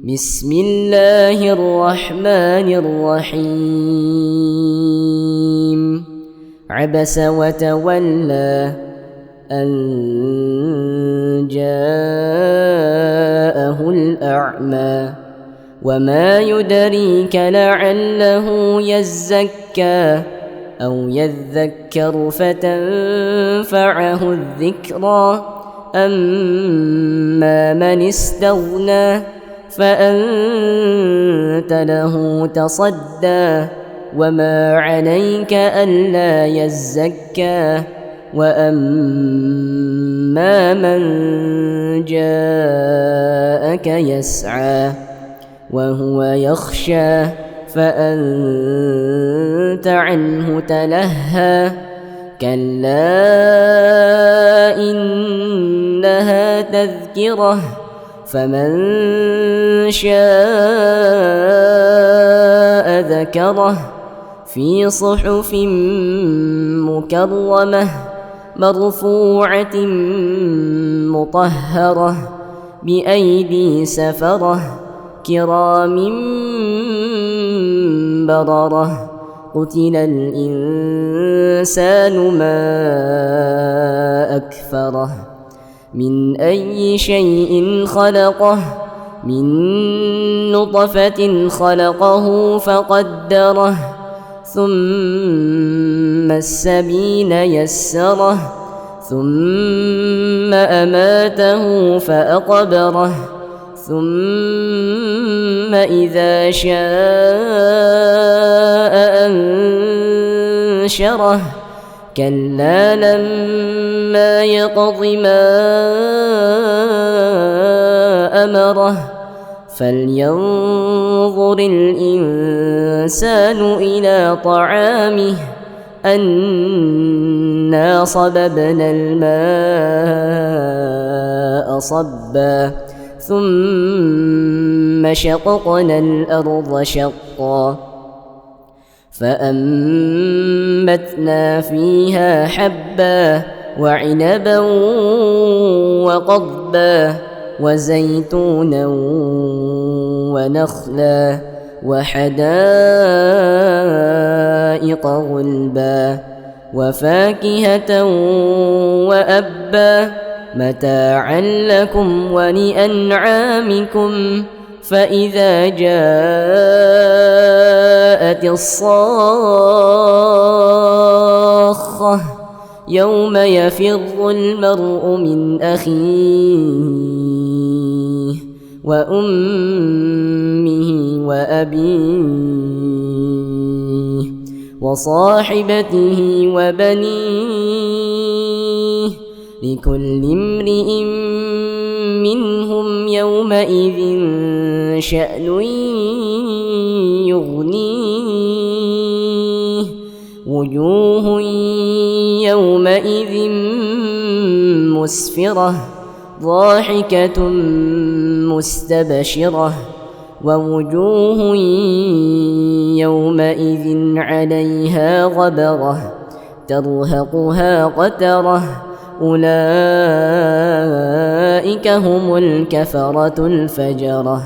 بسم الله الرحمن الرحيم. عبس وتولى أن جاءه الأعمى وما يدريك لعله يزكى أو يذكر فتنفعه الذكرى أما من استغنى فأنت له تصدى وما عليك ألا يزكى وأما من جاءك يسعى وهو يخشى فأنت عنه تلهى كلا إنها تذكرة فمن شاء ذكره في صحف مكرمة مرفوعة مطهرة بأيدي سفرة كرام بررة قتل الإنسان ما أكفره من أي شيء خلقه من نطفة خلقه فقدره ثم السبيل يسره ثم أماته فأقبره ثم إذا شاء أنشره كلا لما يقض ما أمره فلينظر الإنسان إلى طعامه أنا صببنا الماء صبا ثم شققنا الأرض شقا فأنبتنا فيها حبا وعنبا وقضبا وزيتونا ونخلا وحدائق غلبا وفاكهة وأبا متاعا لكم ولأنعامكم فإذا جاءت الصاخة يوم يفر المرء من أخيه وأمه وأبيه وصاحبته وبنيه لكل امرئ منهم يومئذ شأن يغنيه وجوه يومئذ مسفرة ضاحكة مستبشرة ووجوه يومئذ عليها غبرة ترهقها قترة أولئك هم الكفرة الفجرة.